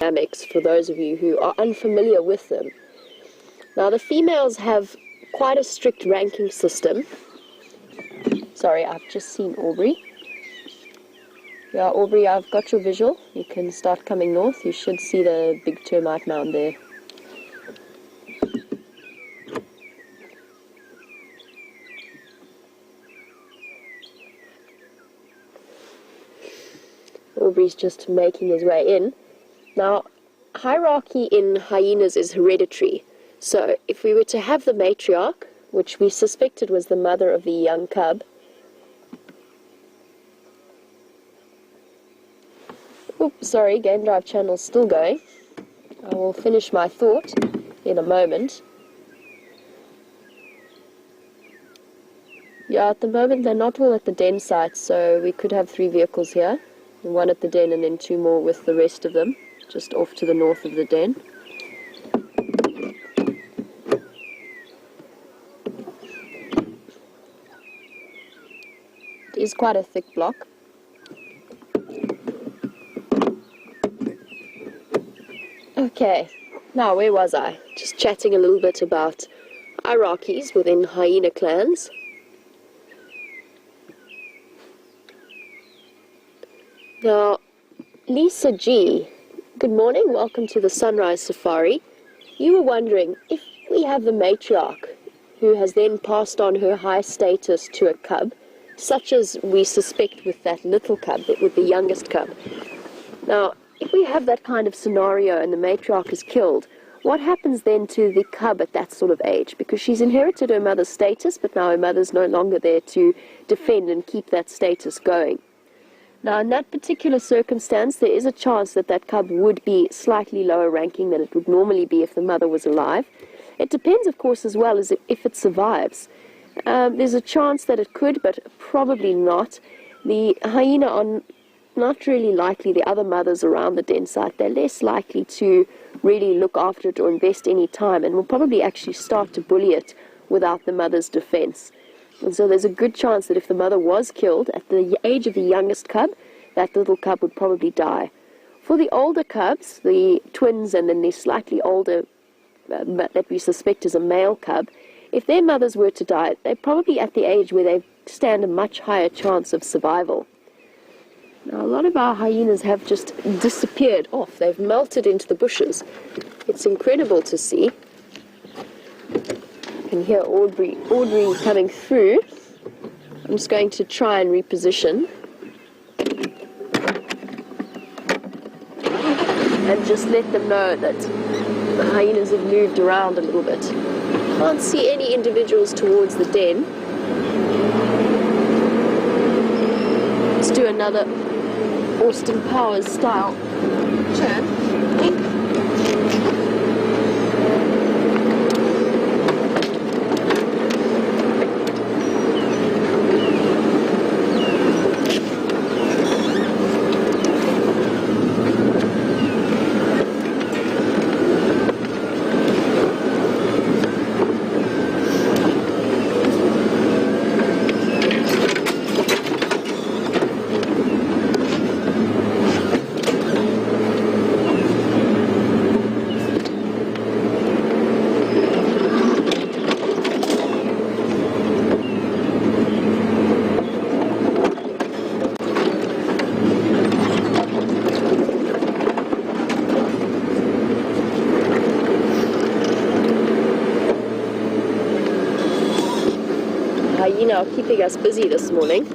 dynamics for those of you who are unfamiliar with them. Now, the females have quite a strict ranking system. Sorry, I've just seen Aubrey. Yeah, Aubrey, I've got your visual. You can start coming north. You should see the big termite mound there. Aubrey's just making his way in. Now, hierarchy in hyenas is hereditary. So, if we were to have the matriarch, which we suspected was the mother of the young cub, oops, sorry, Game Drive channel's still going. I will finish my thought in a moment. Yeah, at the moment they're not all at the den site, so we could have 3 vehicles here. One at the den and then 2 more with the rest of them, just off to the north of the den. It is quite a thick block. Okay, now where was I? Just chatting a little bit about hierarchies within hyena clans. Now, Lisa G, good morning, welcome to the Sunrise Safari. You were wondering, if we have the matriarch, who has then passed on her high status to a cub, such as we suspect with that little cub, with the youngest cub. Now, if we have that kind of scenario and the matriarch is killed, what happens then to the cub at that sort of age? Because she's inherited her mother's status, but now her mother's no longer there to defend and keep that status going. Now, in that particular circumstance, there is a chance that that cub would be slightly lower ranking than it would normally be if the mother was alive. It depends, of course, as well as if it survives. There's a chance that it could, but probably not. The hyena are not really likely, the other mothers around the den site, they're less likely to really look after it or invest any time, and will probably actually start to bully it without the mother's defense. And so there's a good chance that if the mother was killed at the age of the youngest cub, that little cub would probably die. For the older cubs, the twins and then the slightly older that we suspect is a male cub, if their mothers were to die, they're probably at the age where they stand a much higher chance of survival. Now, a lot of our hyenas have just disappeared off. They've melted into the bushes. It's incredible to see. You can hear Audrey coming through. I'm just going to try and reposition. And just let them know that the hyenas have moved around a little bit. Can't see any individuals towards the den. Let's do another Austin Powers style turn. Hyena are keeping us busy this morning.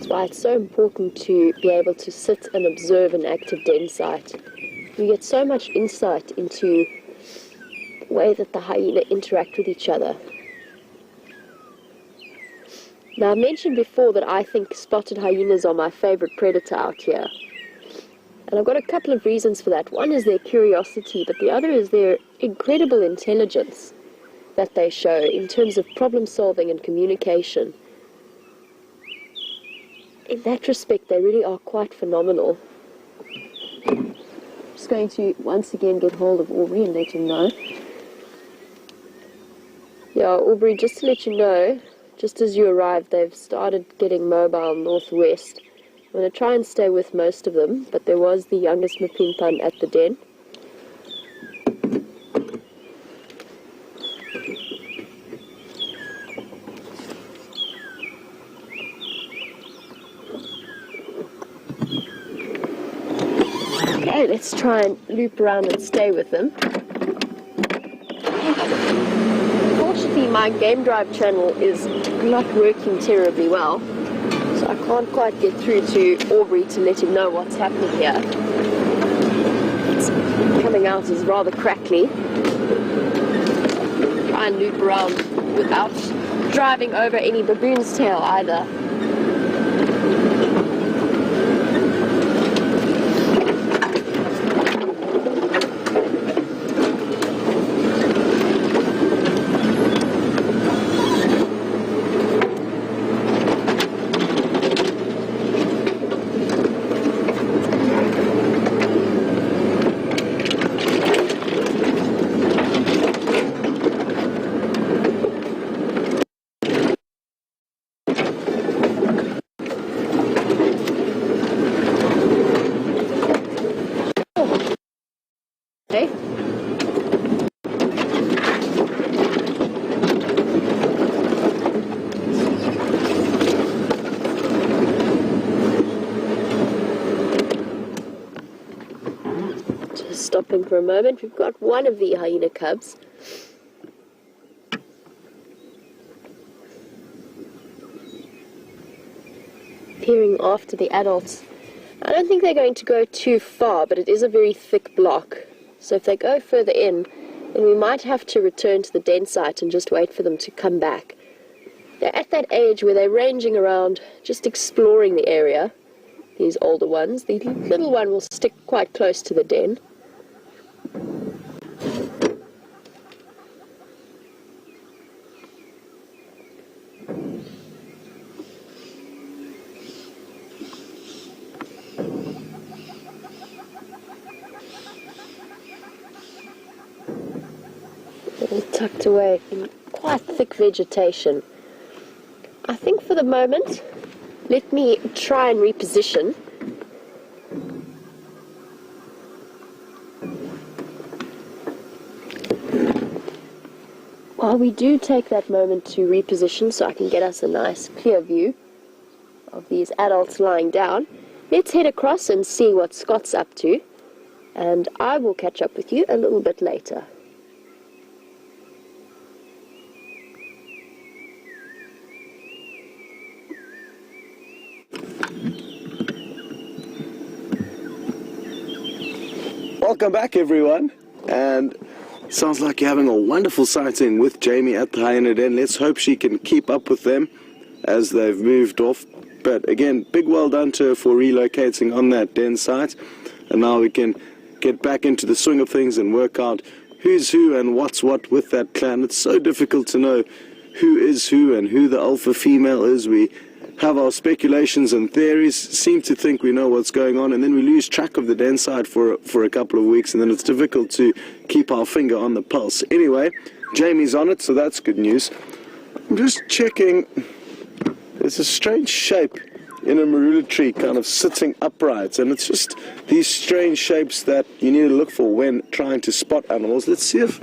Why it's so important to be able to sit and observe an active den site. You get so much insight into the way that the hyena interact with each other. Now, I mentioned before that I think spotted hyenas are my favorite predator out here. And I've got a couple of reasons for that. One is their curiosity, but the other is their incredible intelligence. that they show in terms of problem solving and communication. In that respect, they really are quite phenomenal. I'm just going to once again get hold of Aubrey and let him know. Yeah, Aubrey, just to let you know, just as you arrived, they've started getting mobile northwest. I'm going to try and stay with most of them, but there was the youngest Mapimpan at the den. Okay, let's try and loop around and stay with them. Unfortunately, my game drive channel is not working terribly well, so I can't quite get through to Aubrey to let him know what's happening here. It's coming out as rather crackly. Try and loop around without driving over any baboon's tail either. Stopping for a moment, we've got one of the hyena cubs. Peering after the adults. I don't think they're going to go too far, but it is a very thick block. So if they go further in, then we might have to return to the den site and just wait for them to come back. They're at that age where they're ranging around, just exploring the area, these older ones. The little one will stick quite close to the den. All tucked away in quite thick vegetation. I think for the moment, let me try and reposition. While we do take that moment to reposition so I can get us a nice clear view of these adults lying down, let's head across and see what Scott's up to, and I will catch up with you a little bit later. Welcome back, everyone, and sounds like you're having a wonderful sighting with Jamie at the hyena den. Let's hope she can keep up with them as they've moved off. But again, big well done to her for relocating on that den site, and now we can get back into the swing of things and work out who's who and what's what with that clan. It's so difficult to know who is who and who the alpha female is. We have our speculations and theories, seem to think we know what's going on, and then we lose track of the den side for a couple of weeks, and then it's difficult to keep our finger on the pulse. Anyway, Jamie's on it, so that's good news. I'm just checking. There's a strange shape in a marula tree kind of sitting upright, and it's just these strange shapes that you need to look for when trying to spot animals. Let's see if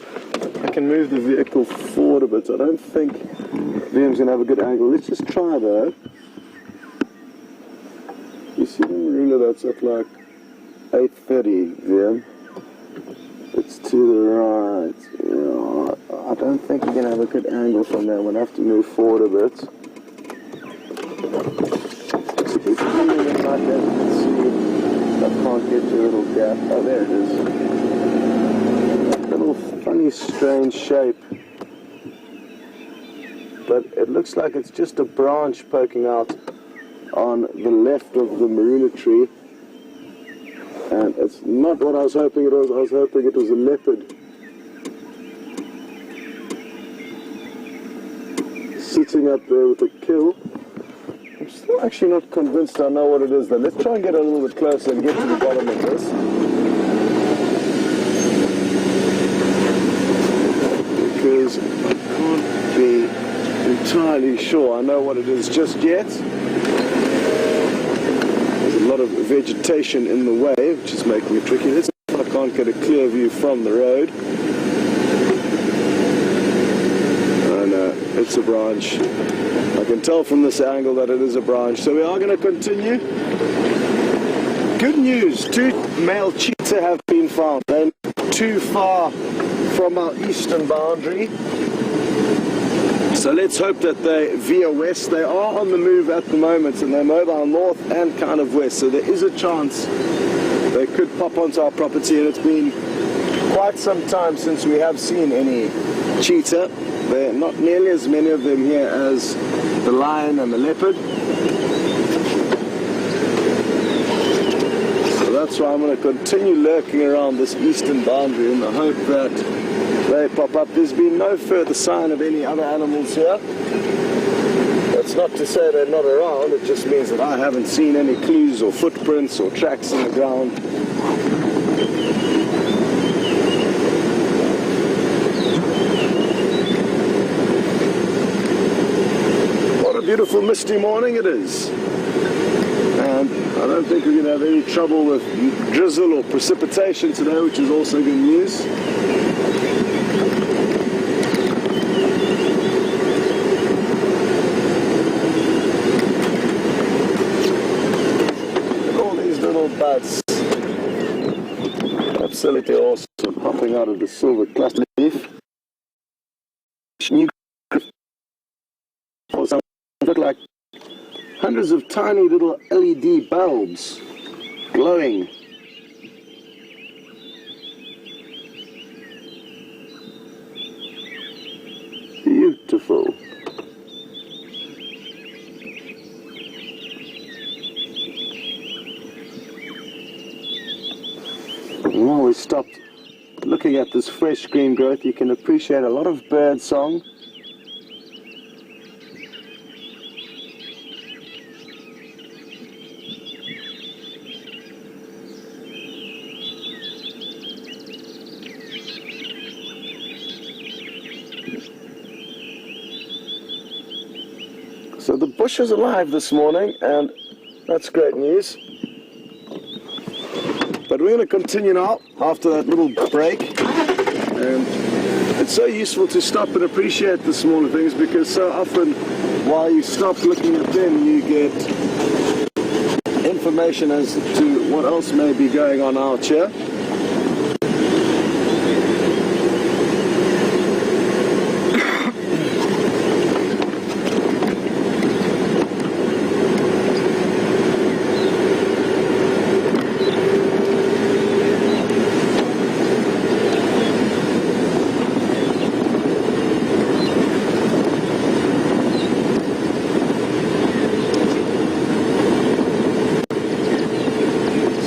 I can move the vehicle forward a bit. I don't think VM's going to have a good angle. Let's just try though. You see the marula that's at like 8:30, VM? It's to the right. Yeah, I don't think you're going to have a good angle from there. We'll have to move forward a bit. Keep coming in like that, you can see. I can't get your little gap. Oh, there it is. Little funny, strange shape. But it looks like it's just a branch poking out on the left of the marula tree, and it's not what I was hoping it was. I was hoping it was a leopard. sitting up there with a kill. I'm still actually not convinced I know what it is though. Let's try and get a little bit closer and get to the bottom of this. Because I can't be entirely sure I know what it is just yet. There's a lot of vegetation in the way, which is making it tricky. Let's see if I can't get a clear view from the road. It's a branch. I can tell from this angle that it is a branch. So we are going to continue. Good news, 2 male cheetah have been found. They're too far from our eastern boundary. So let's hope that they veer west. They are on the move at the moment and they're mobile north and kind of west. So there is a chance they could pop onto our property, and it's been quite some time since we have seen any cheetah. There are not nearly as many of them here as the lion and the leopard. So that's why I'm going to continue lurking around this eastern boundary in the hope that they pop up. There's been no further sign of any other animals here. That's not to say they're not around, it just means that I haven't seen any clues or footprints or tracks in the ground. Beautiful misty morning it is, and I don't think we're going to have any trouble with drizzle or precipitation today, which is also good news. All these little buds, absolutely awesome, popping out of the silver cluster leaf. Look like hundreds of tiny little LED bulbs glowing. Beautiful. And while we stopped looking at this fresh green growth, you can appreciate a lot of bird song. So the bush is alive this morning, and that's great news. But we're going to continue now after that little break. And it's so useful to stop and appreciate the smaller things, because so often while you stop looking at them, you get information as to what else may be going on out here.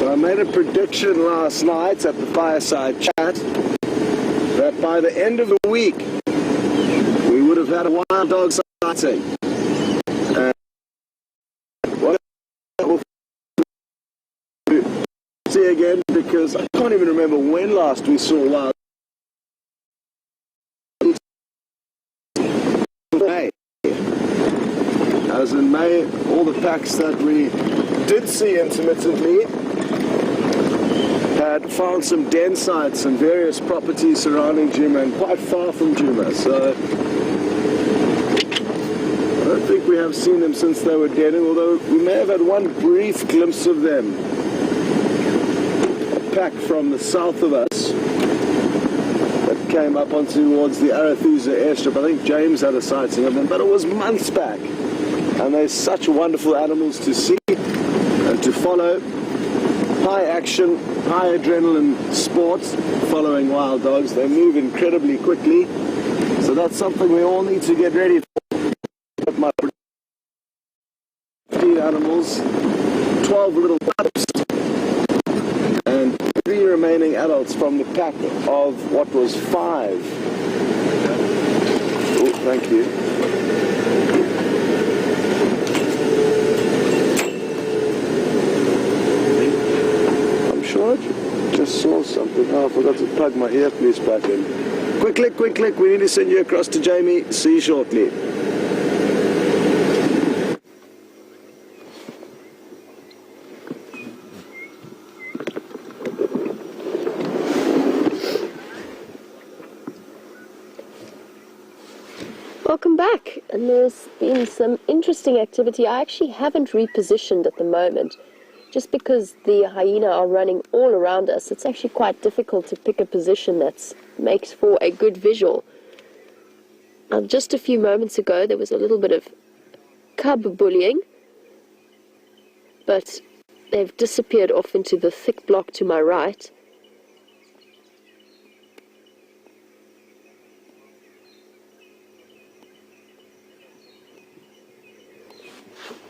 I made a prediction last night at the fireside chat that by the end of the week we would have had a wild dog sighting. And what we'll see again, because I can't even remember when last we saw wild. May. As in May, all the packs that we did see intermittently had found some den sites and various properties surrounding Djuma and quite far from Djuma. So I don't think we have seen them since they were denning, although we may have had one brief glimpse of them. A pack from the south of us that came up on towards the Arathusa airstrip. I think James had a sighting of them, but it was months back. And they're such wonderful animals to see and to follow. High action, high adrenaline sports following wild dogs. They move incredibly quickly. So that's something we all need to get ready for. My 15 animals, 12 little pups, and 3 remaining adults from the pack of what was 5. Oh, thank you. plug my earpiece back in. Quick click, we need to send you across to Jamie. See you shortly. Welcome back, and there's been some interesting activity. I actually haven't repositioned at the moment, just because the hyena are running all around us. It's actually quite difficult to pick a position that makes for a good visual. Just a few moments ago there was a little bit of cub bullying, but they've disappeared off into the thick block to my right.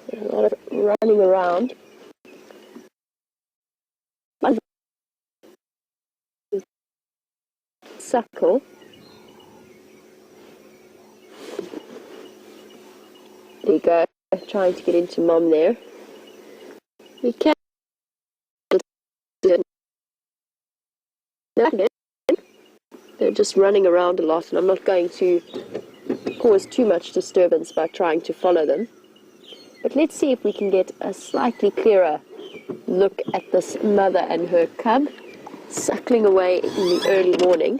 There's a lot of running around. Suckle. There you go, trying to get into mom there. We can. They're just running around a lot, and I'm not going to cause too much disturbance by trying to follow them. But let's see if we can get a slightly clearer look at this mother and her cub suckling away in the early morning.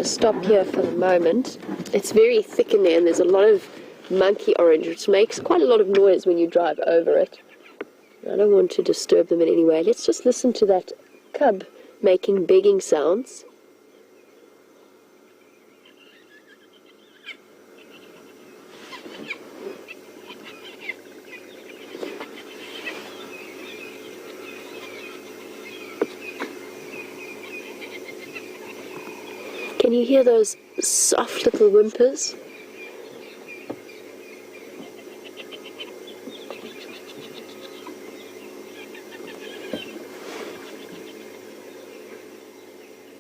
Stop here for the moment. It's very thick in there, and there's a lot of monkey orange, which makes quite a lot of noise when you drive over it. I don't want to disturb them in any way. Let's just listen to that cub making begging sounds. Can you hear those soft little whimpers?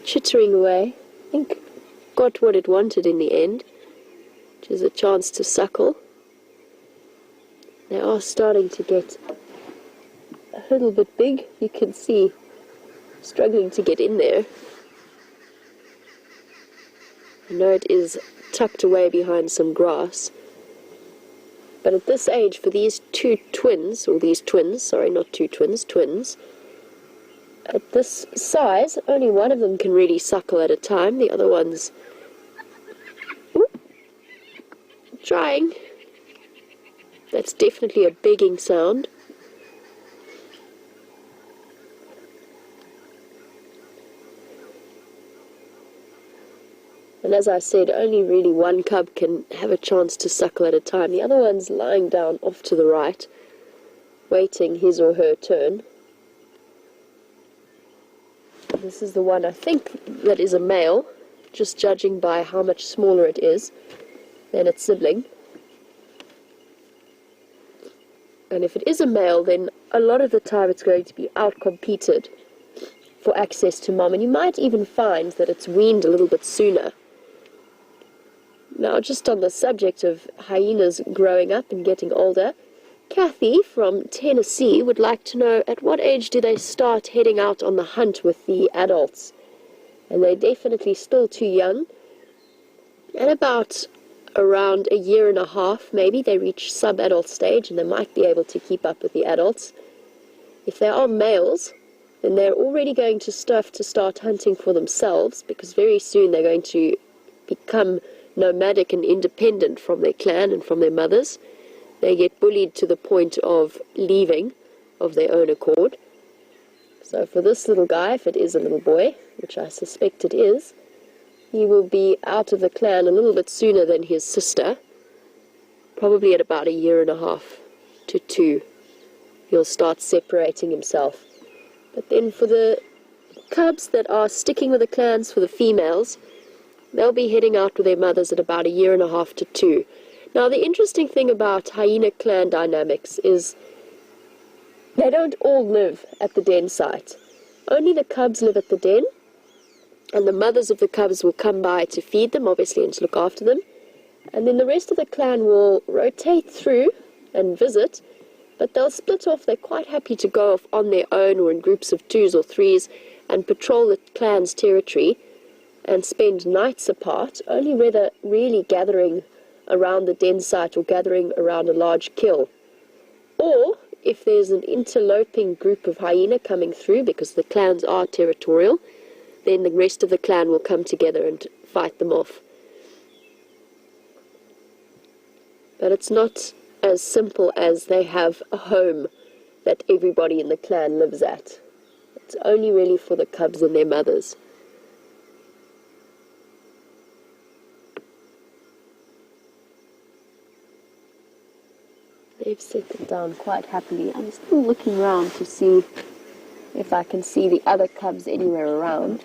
Chittering away. I think got what it wanted in the end, which is a chance to suckle. They are starting to get a little bit big. You can see struggling to get in there. I know it is tucked away behind some grass, but at this age, for these twins, at this size, only one of them can really suckle at a time. The other one's trying. That's definitely a begging sound. And as I said, only really one cub can have a chance to suckle at a time. The other one's lying down off to the right, waiting his or her turn. This is the one, I think, that is a male, just judging by how much smaller it is than its sibling. And if it is a male, then a lot of the time it's going to be outcompeted for access to mom. And you might even find that it's weaned a little bit sooner. Now, just on the subject of hyenas growing up and getting older, Kathy from Tennessee would like to know, at what age do they start heading out on the hunt with the adults? And they're definitely still too young. At about around a year and a half, maybe, they reach sub-adult stage and they might be able to keep up with the adults. If they are males, then they're already going to start hunting for themselves, because very soon they're going to become nomadic and independent from their clan and from their mothers. They get bullied to the point of leaving of their own accord. So for this little guy, if it is a little boy, which I suspect it is, he will be out of the clan a little bit sooner than his sister, probably at about a year and a half to 2. he'll start separating himself. But then for the cubs that are sticking with the clans, for the females, they'll be heading out with their mothers at about 1.5 to 2 years. Now, the interesting thing about hyena clan dynamics is they don't all live at the den site. Only the cubs live at the den, and the mothers of the cubs will come by to feed them, obviously, and to look after them. And then the rest of the clan will rotate through and visit, but they'll split off. They're quite happy to go off on their own or in groups of 2s or 3s and patrol the clan's territory and spend nights apart, only really gathering around the den site or gathering around a large kill. Or, if there's an interloping group of hyena coming through, because the clans are territorial, then the rest of the clan will come together and fight them off. But it's not as simple as they have a home that everybody in the clan lives at. It's only really for the cubs and their mothers. They've settled down quite happily. I'm still looking around to see if I can see the other cubs anywhere around.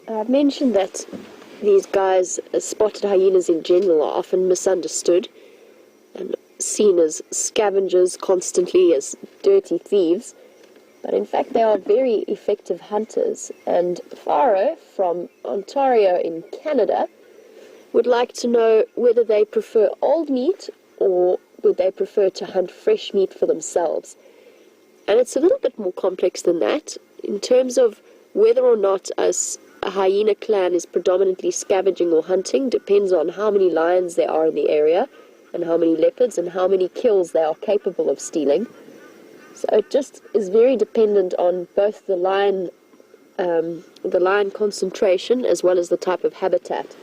I've mentioned that these guys, spotted hyenas in general, are often misunderstood and seen as scavengers constantly, as dirty thieves. But in fact, they are very effective hunters. And Faro from Ontario in Canada would like to know whether they prefer old meat or would they prefer to hunt fresh meat for themselves. And it's a little bit more complex than that. In terms of whether or not a hyena clan is predominantly scavenging or hunting depends on how many lions there are in the area and how many leopards and how many kills they are capable of stealing. So it just is very dependent on both the lion concentration as well as the type of habitat.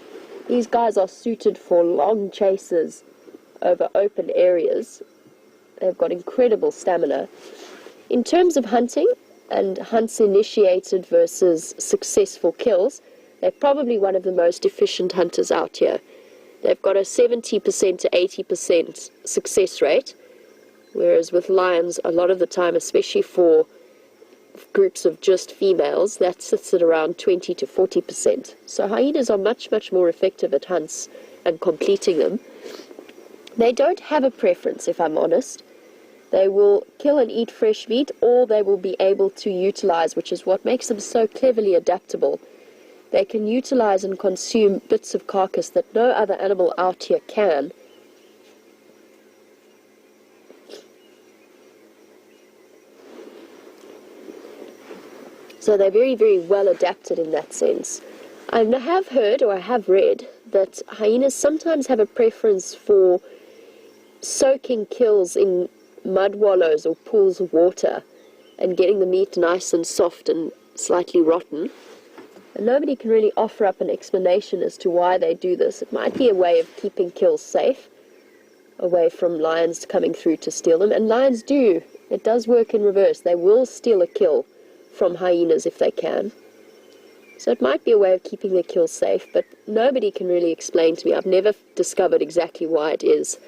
These guys are suited for long chases over open areas. They've got incredible stamina. In terms of hunting, and hunts initiated versus successful kills, they're probably one of the most efficient hunters out here. They've got a 70% to 80% success rate, whereas with lions, a lot of the time, especially for groups of just females, that sits at around 20 to 40%. So hyenas are much, much more effective at hunts and completing them. They don't have a preference, if I'm honest. They will kill and eat fresh meat, or they will be able to utilize, which is what makes them so cleverly adaptable. They can utilize and consume bits of carcass that no other animal out here can. So they're very, very well adapted in that sense. I have heard, or I have read, that hyenas sometimes have a preference for soaking kills in mud wallows or pools of water and getting the meat nice and soft and slightly rotten. And nobody can really offer up an explanation as to why they do this. It might be a way of keeping kills safe, away from lions coming through to steal them. And lions do. It does work in reverse. They will steal a kill from hyenas if they can. So it might be a way of keeping their kills safe, but nobody can really explain to me. I've never discovered exactly why it is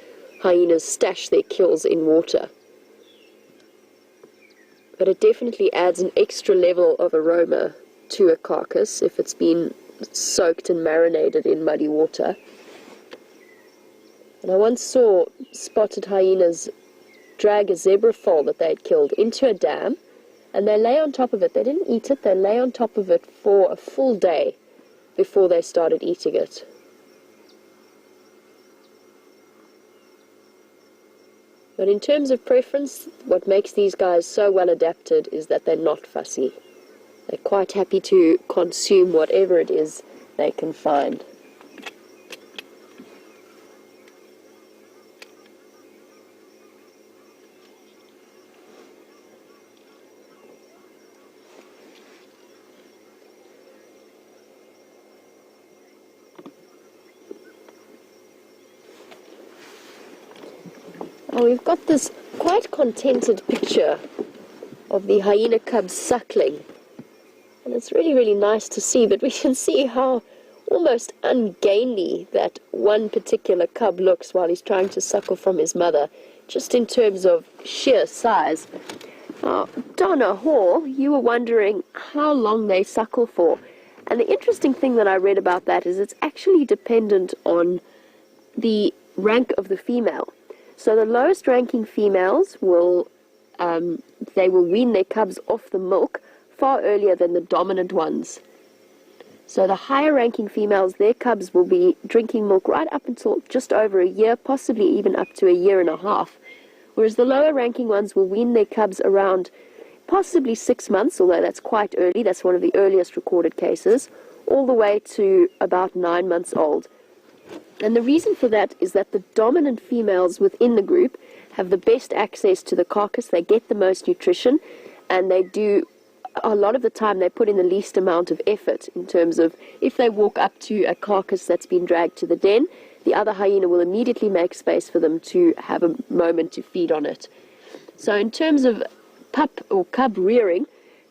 hyenas stash their kills in water. But it definitely adds an extra level of aroma to a carcass if it's been soaked and marinated in muddy water. And I once saw spotted hyenas drag a zebra foal that they had killed into a dam, and they lay on top of it. They didn't eat it, they lay on top of it for a full day before they started eating it. But in terms of preference, what makes these guys so well adapted is that they're not fussy. They're quite happy to consume whatever it is they can find. Well, we've got this quite contented picture of the hyena cubs suckling. And it's really, really nice to see, but we can see how almost ungainly that one particular cub looks while he's trying to suckle from his mother, just in terms of sheer size. Now, Donna Hall, you were wondering how long they suckle for. And the interesting thing that I read about that is it's actually dependent on the rank of the female. So the lowest ranking females will they will wean their cubs off the milk far earlier than the dominant ones. So the higher ranking females, their cubs will be drinking milk right up until just over a year, possibly even up to a year and a half. Whereas the lower ranking ones will wean their cubs around possibly 6 months, although that's quite early, that's one of the earliest recorded cases, all the way to about 9 months old. And the reason for that is that the dominant females within the group have the best access to the carcass, they get the most nutrition, and they do, a lot of the time, they put in the least amount of effort in terms of if they walk up to a carcass that's been dragged to the den, the other hyena will immediately make space for them to have a moment to feed on it. So in terms of pup or cub rearing,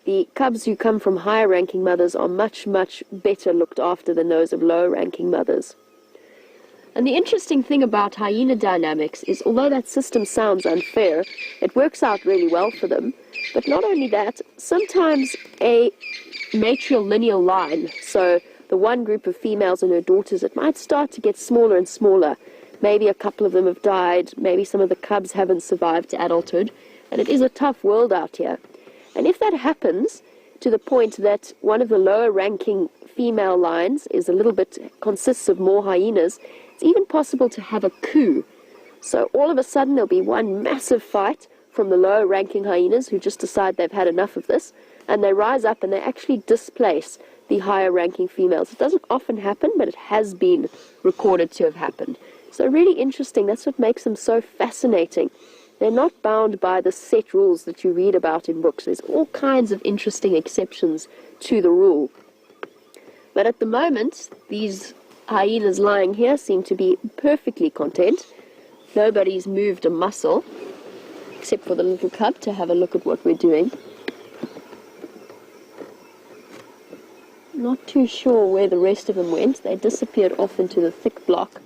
the cubs who come from higher ranking mothers are much, much better looked after than those of lower ranking mothers. And the interesting thing about hyena dynamics is, although that system sounds unfair, it works out really well for them. But not only that, sometimes a matrilineal line, so the one group of females and her daughters, it might start to get smaller and smaller. Maybe a couple of them have died, maybe some of the cubs haven't survived to adulthood, and it is a tough world out here. And if that happens to the point that one of the lower ranking female lines consists of more hyenas, it's even possible to have a coup. So all of a sudden there'll be one massive fight from the lower ranking hyenas who just decide they've had enough of this, and they rise up and they actually displace the higher ranking females. It doesn't often happen, but it has been recorded to have happened. So really interesting. That's what makes them so fascinating. They're not bound by the set rules that you read about in books. There's all kinds of interesting exceptions to the rule. But at the moment, these hyenas lying here seem to be perfectly content. Nobody's moved a muscle, except for the little cub to have a look at what we're doing. Not too sure where the rest of them went. They disappeared off into the thick block.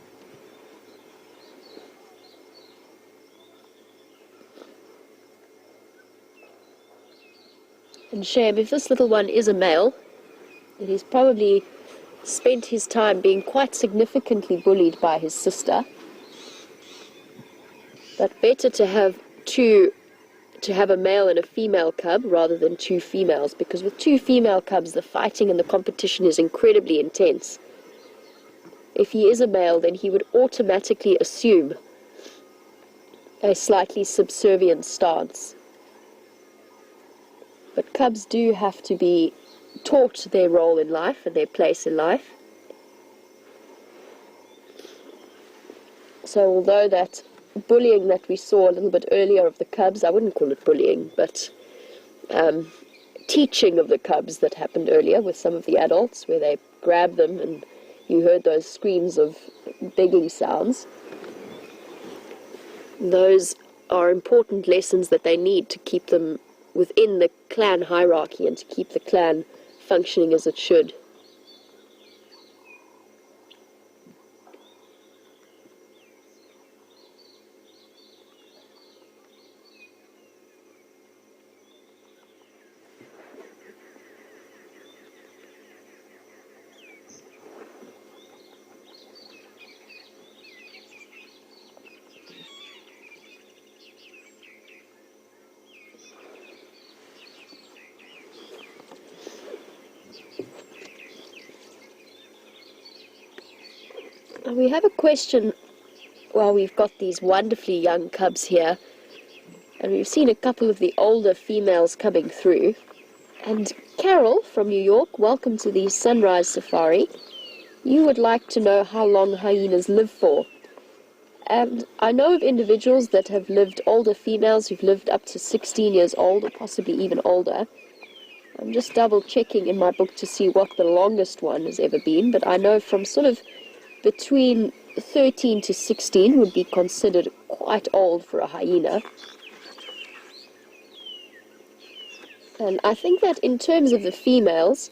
And shame, if this little one is a male, then he's probably spent his time being quite significantly bullied by his sister. But better to have a male and a female cub rather than two females, because with two female cubs the fighting and the competition is incredibly intense. If he is a male, then he would automatically assume a slightly subservient stance. But cubs do have to be taught their role in life and their place in life. So although that bullying that we saw a little bit earlier of the cubs, I wouldn't call it bullying, but teaching of the cubs that happened earlier with some of the adults, where they grabbed them and you heard those screams of begging sounds. Those are important lessons that they need to keep them within the clan hierarchy and to keep the clan functioning as it should. We have a question while we've got these wonderfully young cubs here, and we've seen a couple of the older females coming through. And Carol from New York, welcome to the Sunrise Safari. You would like to know how long hyenas live for. And I know of individuals that have lived, older females who've lived up to 16 years old or possibly even older. I'm just double checking in my book to see what the longest one has ever been, but I know from sort of between 13 to 16 would be considered quite old for a hyena. And I think that in terms of the females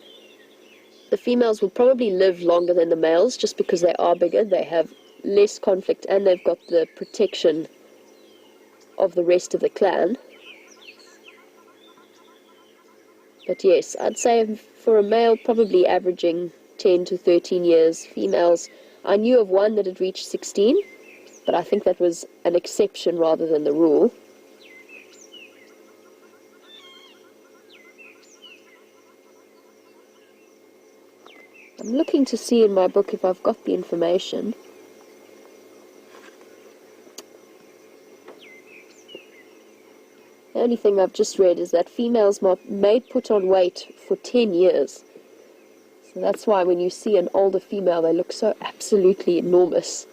will probably live longer than the males just because they are bigger, they have less conflict, and they've got the protection of the rest of the clan. But yes, I'd say for a male, probably averaging 10 to 13 years. Females, I knew of one that had reached 16, but I think that was an exception rather than the rule. I'm looking to see in my book if I've got the information. The only thing I've just read is that females may put on weight for 10 years. So that's why when you see an older female, they look so absolutely enormous.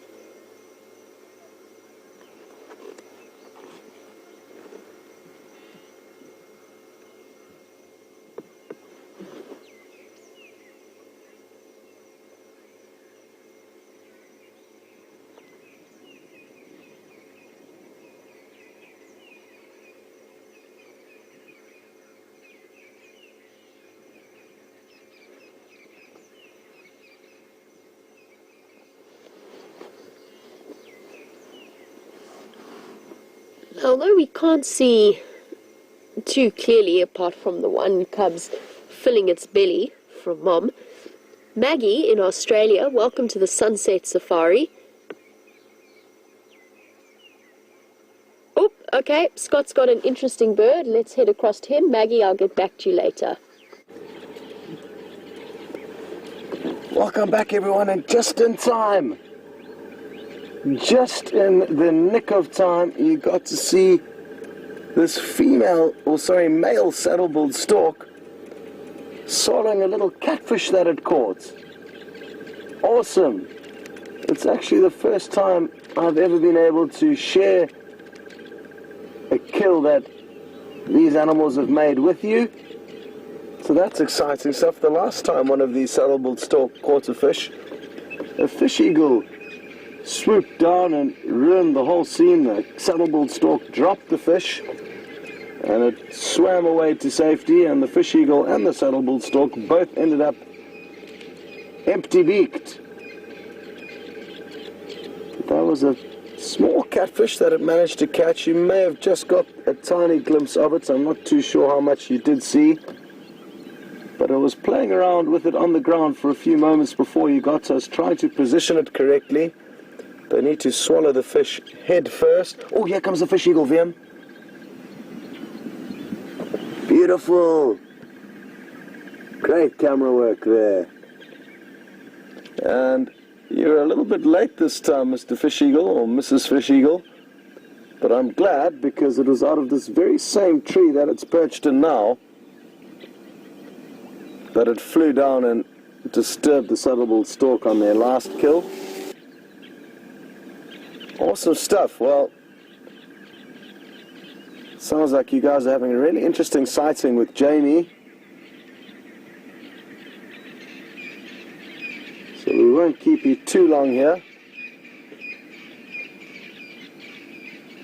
Although we can't see too clearly, apart from the one cub's filling its belly from mom, Maggie in Australia, welcome to the Sunset Safari. Oh, okay, Scott's got an interesting bird. Let's head across to him. Maggie, I'll get back to you later. Welcome back, everyone, and just in time. Just in the nick of time, you got to see this male saddle-billed stork swallowing a little catfish that it caught. Awesome. It's actually the first time I've ever been able to share a kill that these animals have made with you. So that's exciting stuff. The last time one of these saddle-billed stork caught a fish eagle swooped down and ruined the whole scene. The saddle-billed stork dropped the fish and it swam away to safety, and the fish eagle and the saddle-billed stork both ended up empty-beaked. That was a small catfish that it managed to catch. You may have just got a tiny glimpse of it. I'm not too sure how much you did see, but I was playing around with it on the ground for a few moments before you got to us, trying to position it correctly. They need to swallow the fish head first. Oh, here comes the fish eagle, Viam. Beautiful. Great camera work there. And you're a little bit late this time, Mr. Fish Eagle, or Mrs. Fish Eagle. But I'm glad, because it was out of this very same tree that it's perched in now that it flew down and disturbed the saddle-billed stork on their last kill. Awesome stuff. Well, sounds like you guys are having a really interesting sighting with Jamie. So we won't keep you too long here.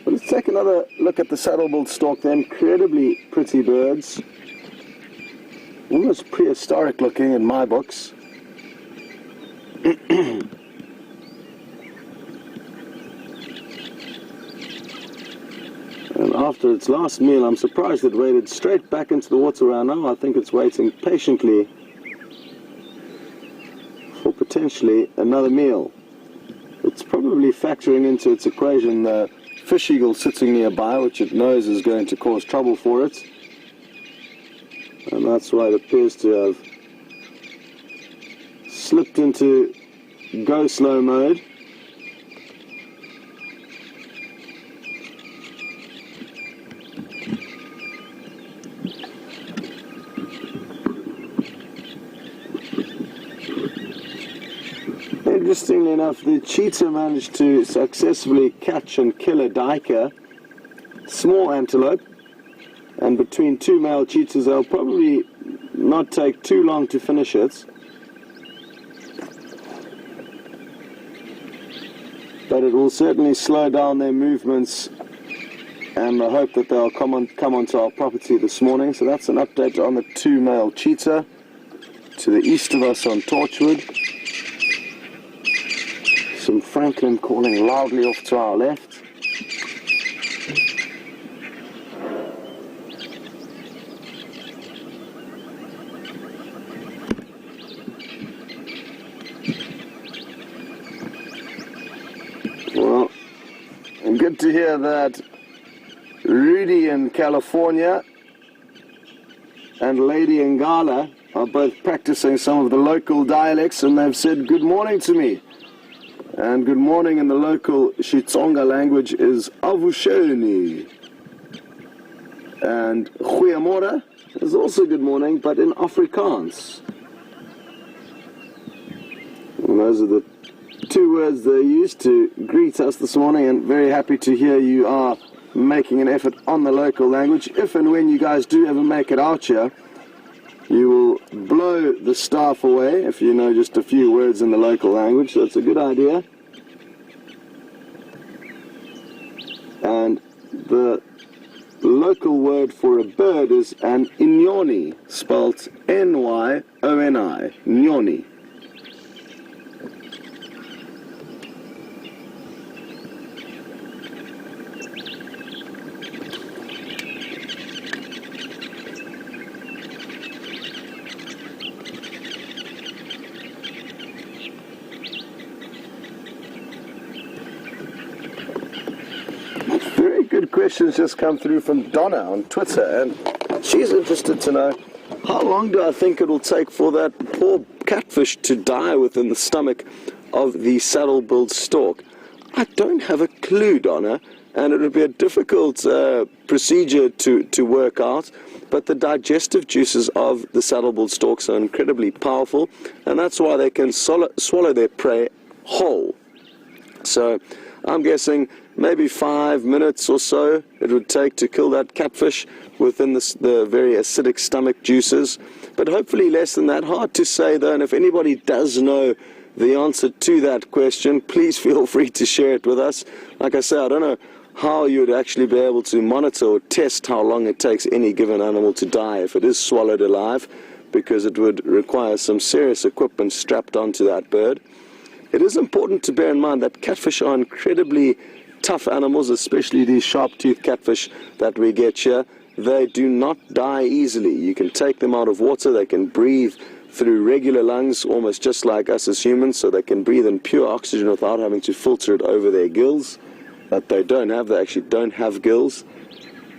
But let's take another look at the saddle-billed stork. They're incredibly pretty birds. Almost prehistoric looking in my books. And after its last meal, I'm surprised it waded straight back into the water around now. I think it's waiting patiently for potentially another meal. It's probably factoring into its equation the fish eagle sitting nearby, which it knows is going to cause trouble for it. And that's why it appears to have slipped into go slow mode. Interestingly enough, the cheetah managed to successfully catch and kill a duiker, small antelope, and between two male cheetahs they'll probably not take too long to finish it. but it will certainly slow down their movements, and I hope that they'll come onto our property this morning. So that's an update on the 2 male cheetah to the east of us on Torchwood. Some francolin calling loudly off to our left. Well, good to hear that Rudy in California and Lady in Ghana are both practicing some of the local dialects, and they've said good morning to me. And good morning in the local Xitsonga language is Avushoni. And Goeiemorgen is also good morning, but in Afrikaans. And those are the 2 words they used to greet us this morning, and very happy to hear you are making an effort on the local language. If and when you guys do ever make it out here, you will blow the staff away if you know just a few words in the local language, so it's a good idea. And the local word for a bird is an inyoni, spelt N-Y-O-N-I, nyoni. Good questions just come through from Donna on Twitter, and she's interested to know, how long do I think it will take for that poor catfish to die within the stomach of the saddle-billed stork? I don't have a clue, Donna, and it would be a difficult procedure to work out, but the digestive juices of the saddle-billed storks are incredibly powerful, and that's why they can swallow their prey whole. So I'm guessing maybe 5 minutes or so it would take to kill that catfish within the very acidic stomach juices, but hopefully less than that. Hard to say though, and if anybody does know the answer to that question, please feel free to share it with us. Like I say, I don't know how you would actually be able to monitor or test how long it takes any given animal to die if it is swallowed alive, because it would require some serious equipment strapped onto that bird. It is important to bear in mind that catfish are incredibly tough animals, especially these sharp-toothed catfish that we get here. They do not die easily. You can take them out of water, they can breathe through regular lungs, almost just like us as humans, so they can breathe in pure oxygen without having to filter it over their gills. That they don't have, they actually don't have gills.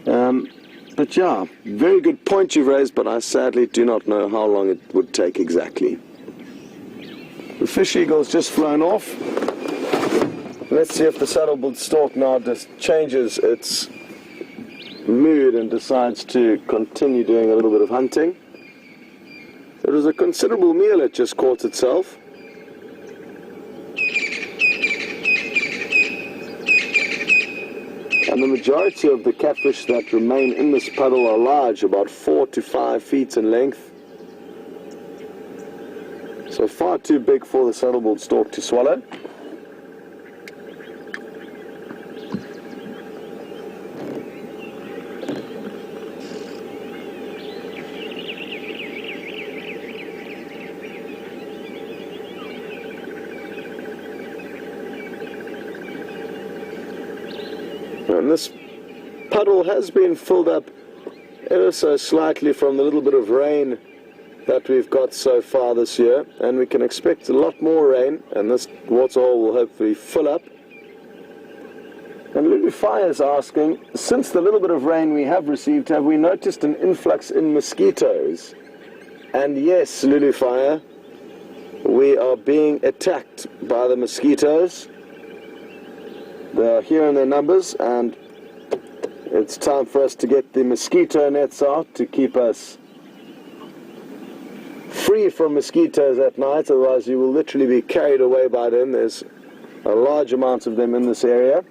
But yeah, very good point you've raised, but I sadly do not know how long it would take exactly. The fish eagle's just flown off. Let's see if the saddle-billed stork now just changes its mood and decides to continue doing a little bit of hunting. It was a considerable meal it just caught itself. And the majority of the catfish that remain in this puddle are large, about 4 to 5 feet in length. So far too big for the saddle-billed stork to swallow. And this puddle has been filled up ever so slightly from the little bit of rain that we've got so far this year, and we can expect a lot more rain, and this waterhole will hopefully fill up. And Lulu Fire is asking, since the little bit of rain we have received, have we noticed an influx in mosquitoes? And yes, Lulu Fire, we are being attacked by the mosquitoes. They are here in their numbers, and it's time for us to get the mosquito nets out to keep us free from mosquitoes at night, otherwise you will literally be carried away by them. There's a large amount of them in this area.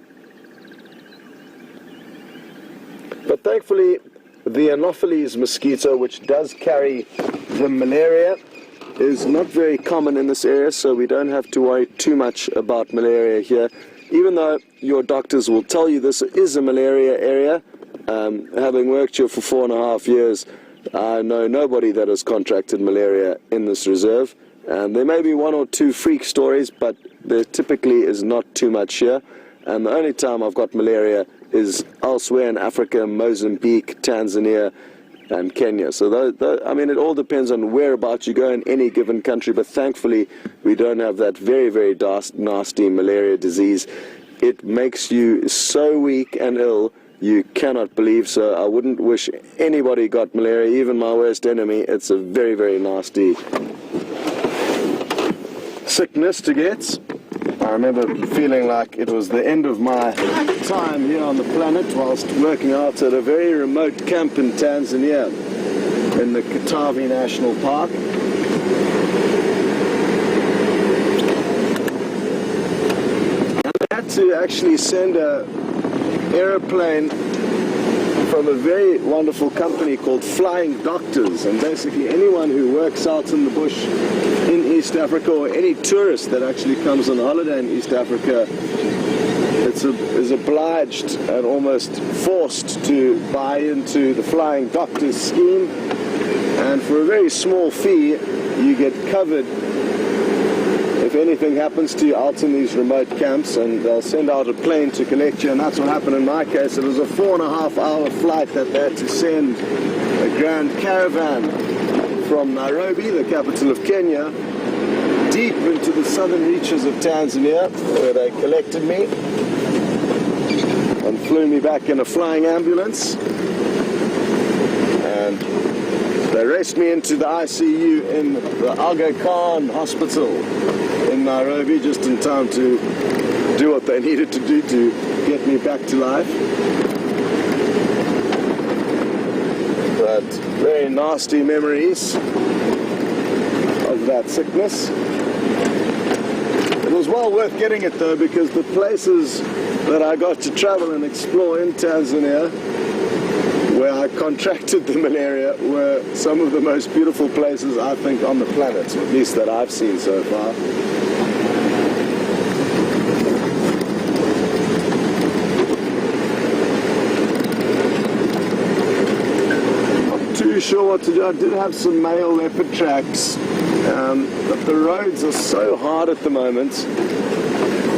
But thankfully, the Anopheles mosquito, which does carry the malaria, is not very common in this area, so we don't have to worry too much about malaria here. even though your doctors will tell you this is a malaria area, having worked here for 4.5 years, I know nobody that has contracted malaria in this reserve. There may be 1 or 2 freak stories, but there typically is not too much here. And the only time I've got malaria is elsewhere in Africa, Mozambique, Tanzania, and Kenya. So, I mean, it all depends on whereabouts you go in any given country, but thankfully we don't have that very, very nasty malaria disease. It makes you so weak and ill, you cannot believe. So I wouldn't wish anybody got malaria, even my worst enemy. It's a very, very nasty sickness to get. I remember feeling like it was the end of my time here on the planet whilst working out at a very remote camp in Tanzania in the Katavi National Park. And I had to actually send an aeroplane from a very wonderful company called Flying Doctors, and basically anyone who works out in the bush in East Africa, or any tourist that actually comes on holiday in East Africa, is obliged and almost forced to buy into the Flying Doctors scheme, and for a very small fee you get covered if anything happens to you out in these remote camps, and they'll send out a plane to collect you. And that's what happened in my case. It was a 4.5-hour flight that they had to send a grand caravan from Nairobi, the capital of Kenya, deep into the southern reaches of Tanzania, where they collected me and flew me back in a flying ambulance, and they raced me into the ICU in the Aga Khan Hospital in Nairobi just in time to do what they needed to do to get me back to life. But very nasty memories of that sickness. It was well worth getting it though, because the places that I got to travel and explore in Tanzania where I contracted the malaria were some of the most beautiful places I think on the planet, at least that I've seen so far. Too sure what to do. I did have some male leopard tracks, but the roads are so hard at the moment,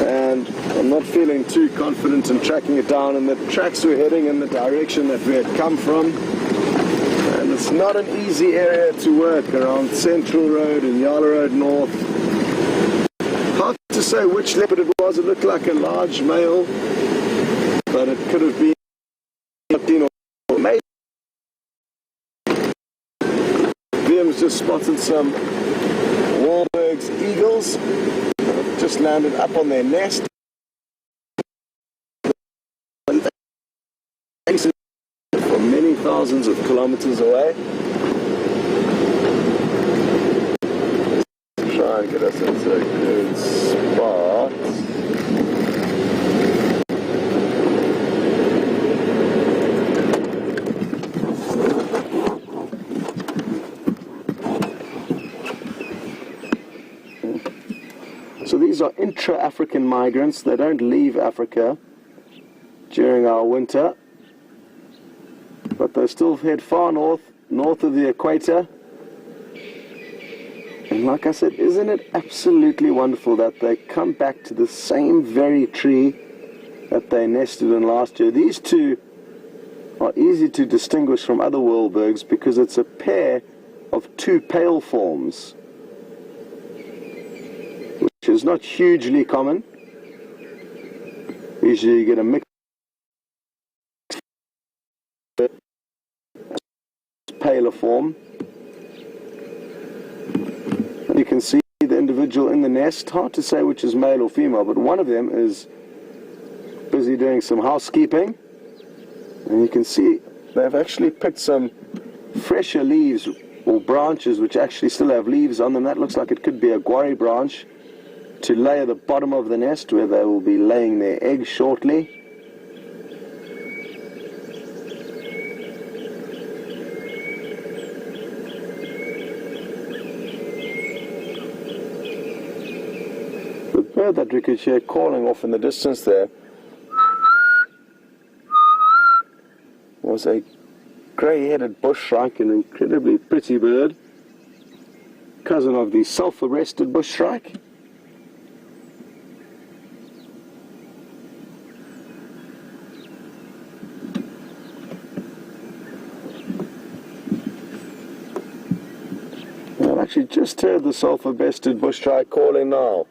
and I'm not feeling too confident in tracking it down, and the tracks were heading in the direction that we had come from, and it's not an easy area to work around Central Road and Yala Road North. Hard to say which leopard it was. It looked like a large male, but it could have been 15 or maybe. Liam's just spotted some Wahlberg's eagles. Just landed up on their nest. From many thousands of kilometers away. Try and get us into a good spot. So these are intra-African migrants. They don't leave Africa during our winter, but they still head far north of the equator. And like I said, isn't it absolutely wonderful that they come back to the same very tree that they nested in last year? These two are easy to distinguish from other Wahlbergs because it's a pair of two pale forms, which is not hugely common. Usually you get a mixed paler form. And you can see the individual in the nest. Hard to say which is male or female, but one of them is busy doing some housekeeping. And you can see they've actually picked some fresher leaves or branches which actually still have leaves on them. That looks like it could be a guarri branch, to lay at the bottom of the nest where they will be laying their eggs shortly. The bird that we could hear calling off in the distance there was a grey-headed bush shrike, an incredibly pretty bird, cousin of the sulphur-breasted bush shrike. I've actually just heard the sulphur-breasted bush shrike calling now.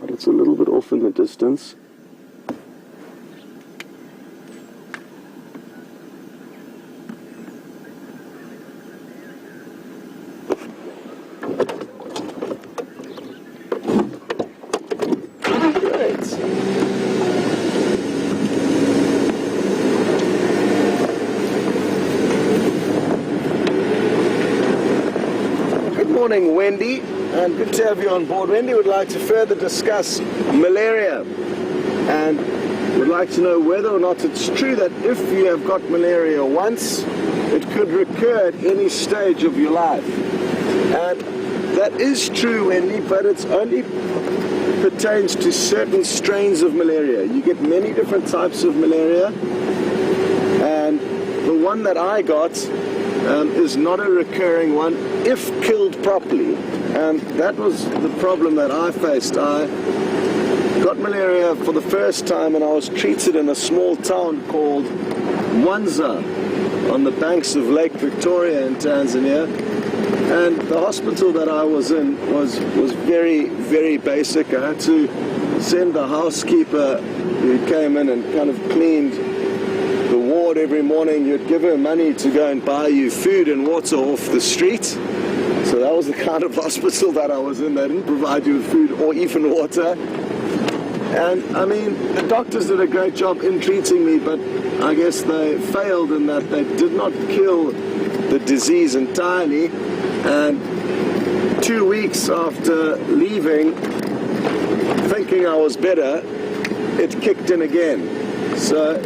But it's a little bit off in the distance. Good morning, Wendy, and good to have you on board. Wendy would like to further discuss malaria and would like to know whether or not it's true that if you have got malaria once, it could recur at any stage of your life. And that is true, Wendy, but it's only pertains to certain strains of malaria. You get many different types of malaria, and the one that I got is not a recurring one if killed properly, and that was the problem that I faced. I got malaria for the first time and I was treated in a small town called Mwanza on the banks of Lake Victoria in Tanzania, and the hospital that I was in was very, very basic. I had to send the housekeeper who came in and kind of cleaned the ward every morning. You'd give her money to go and buy you food and water off the street. So that was the kind of hospital that I was in. They didn't provide you with food or even water. And I mean, the doctors did a great job in treating me, but I guess they failed in that they did not kill the disease entirely. And 2 weeks after leaving, thinking I was better, it kicked in again. So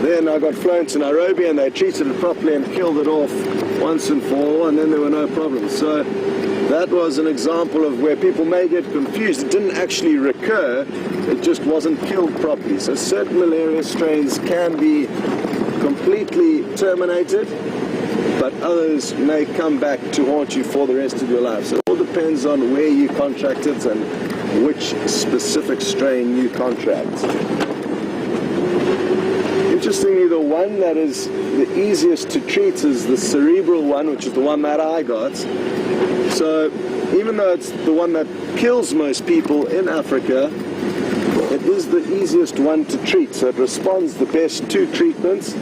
then I got flown to Nairobi and they treated it properly and killed it off once and for all, and then there were no problems. So that was an example of where people may get confused. It didn't actually recur, it just wasn't killed properly. So certain malaria strains can be completely terminated, but others may come back to haunt you for the rest of your life. So it all depends on where you contracted and which specific strain you contract. Interestingly, the one that is the easiest to treat is the cerebral one, which is the one that I got. So even though it's the one that kills most people in Africa, it is the easiest one to treat. So it responds the best to treatments,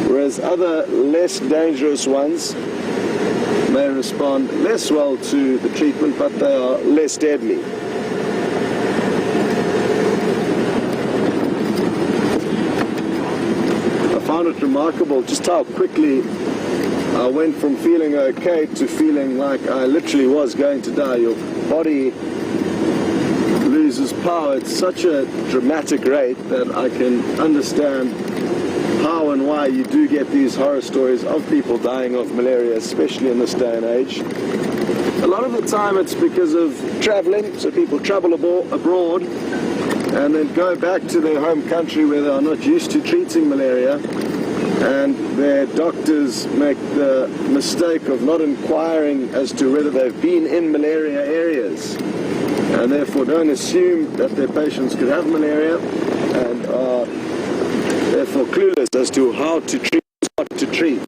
whereas other less dangerous ones may respond less well to the treatment, but they are less deadly. I found it remarkable just how quickly I went from feeling okay to feeling like I literally was going to die. Your body loses power at such a dramatic rate that I can understand how and why you do get these horror stories of people dying of malaria, especially in this day and age. A lot of the time it's because of traveling, so people travel abroad and then go back to their home country where they are not used to treating malaria, and their doctors make the mistake of not inquiring as to whether they've been in malaria areas, and therefore don't assume that their patients could have malaria and are therefore clueless as to how to treat, what to treat.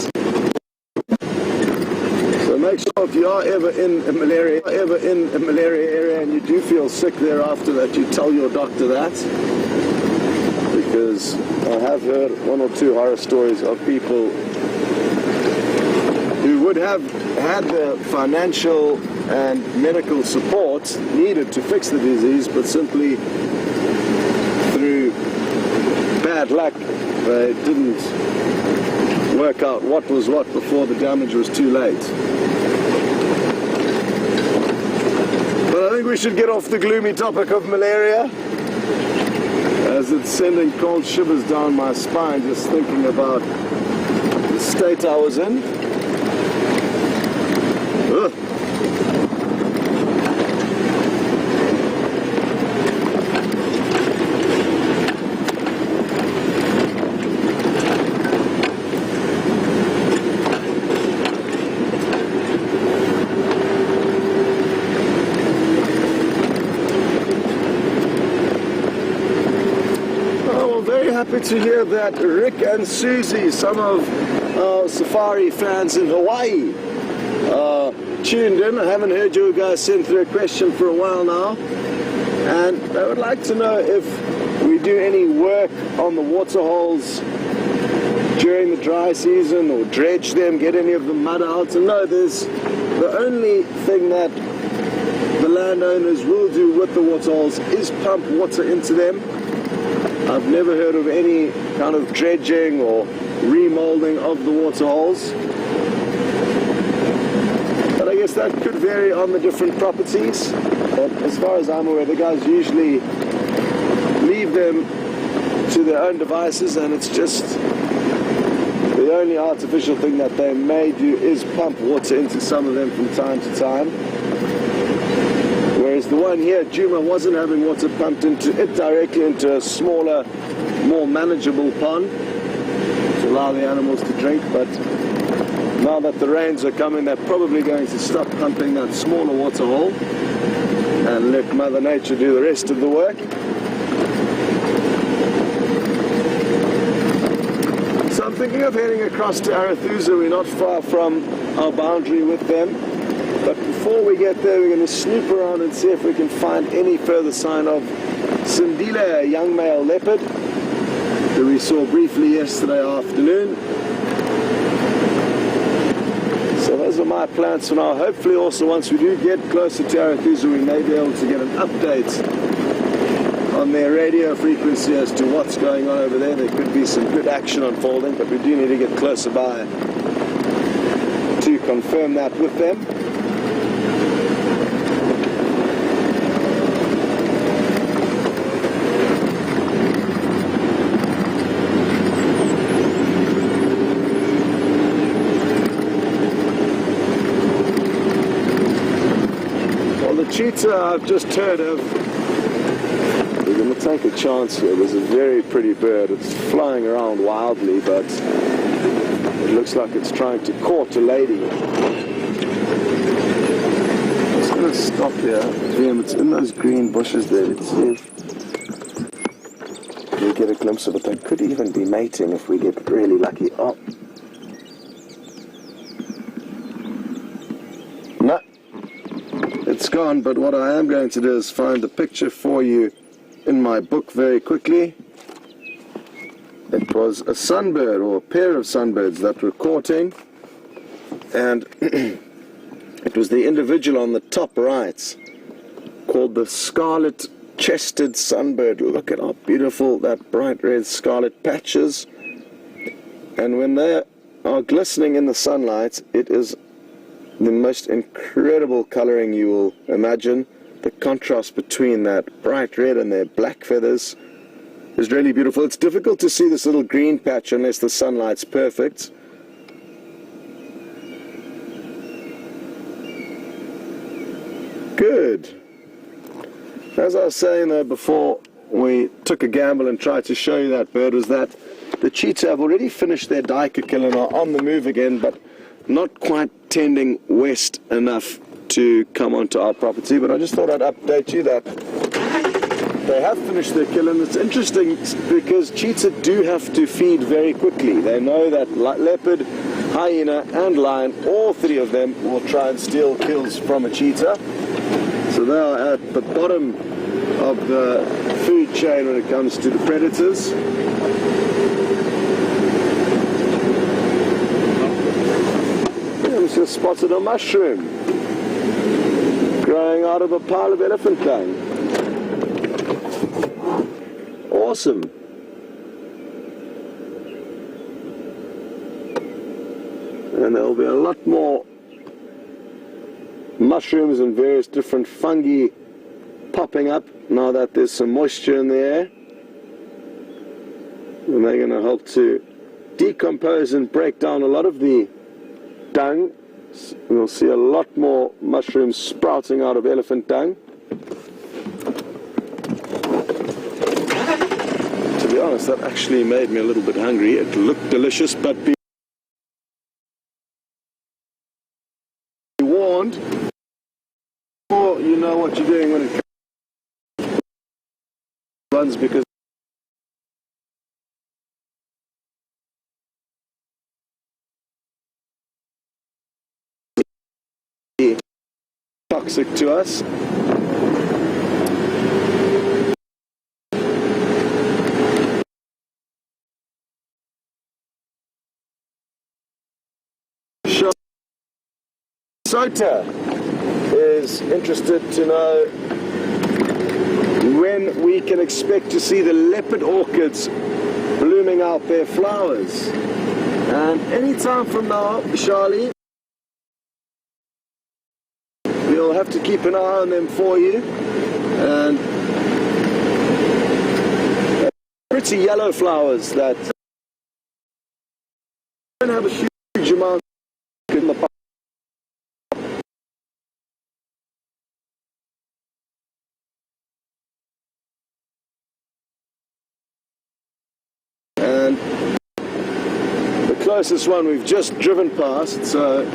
So make sure if you are ever in a malaria area and you do feel sick thereafter, that you tell your doctor that, because I have heard one or two horror stories of people who would have had the financial and medical support needed to fix the disease, but simply through bad luck they didn't work out what was what before the damage was too late. But I think we should get off the gloomy topic of malaria, as it's sending cold shivers down my spine just thinking about the state I was in. happy to hear that Rick and Susie, some of our safari fans in Hawaii, tuned in. I haven't heard you guys send through a question for a while now, and they would like to know if we do any work on the waterholes during the dry season, or dredge them, get any of the mud out. And no, there's the only thing that the landowners will do with the waterholes is pump water into them. I've never heard of any kind of dredging or remolding of the waterholes. But I guess that could vary on the different properties. But as far as I'm aware, the guys usually leave them to their own devices, and it's just the only artificial thing that they may do is pump water into some of them from time to time. Whereas the one here, Juma, wasn't having water pumped into it directly into a smaller, more manageable pond to allow the animals to drink. But now that the rains are coming, they're probably going to stop pumping that smaller water hole and let Mother Nature do the rest of the work. So I'm thinking of heading across to Arathusa. We're not far from our boundary with them. But before we get there, we're going to snoop around and see if we can find any further sign of Sindile, a young male leopard that we saw briefly yesterday afternoon. So those are my plans for now. Hopefully also once we do get closer to Arathusa, we may be able to get an update on their radio frequency as to what's going on over there. There could be some good action unfolding, but we do need to get closer by to confirm that with them. Cheetah, I've just heard of. We're going to take a chance here. There's a very pretty bird. It's flying around wildly, but it looks like it's trying to court a lady. I'm just going to stop here. It's in those green bushes there. Let's see if we get a glimpse of it. They could even be mating if we get really lucky. Oh. No. It's gone, but what I am going to do is find a picture for you in my book very quickly. It was a sunbird, or a pair of sunbirds that were courting, and it was the individual on the top right called the scarlet-chested sunbird. Look at how beautiful that bright red scarlet patch is, and when they are glistening in the sunlight, it is the most incredible coloring you will imagine. The contrast between that bright red and their black feathers is really beautiful. It's difficult to see this little green patch unless the sunlight's perfect. Good. As I was saying though before we took a gamble and tried to show you that bird, was that the cheetah have already finished their duiker kill and are on the move again, but not quite tending west enough to come onto our property. But I just thought I'd update you that they have finished their kill, and it's interesting because cheetah do have to feed very quickly. They know that leopard, hyena and lion, all three of them will try and steal kills from a cheetah. So they are at the bottom of the food chain when it comes to the predators. Just spotted a mushroom growing out of a pile of elephant dung. Awesome. And there'll be a lot more mushrooms and various different fungi popping up now that there's some moisture in the air. And they're going to help to decompose and break down a lot of the dung. We'll see a lot more mushrooms sprouting out of elephant dung. To be honest, that actually made me a little bit hungry. It looked delicious, but be warned before you know what you're doing when it comes to runs, because toxic to us. Sota is interested to know when we can expect to see the leopard orchids blooming out their flowers. And any time from now, Charlie, we'll have to keep an eye on them for you. And pretty yellow flowers that don't have a huge amount in the and the closest one we've just driven past, so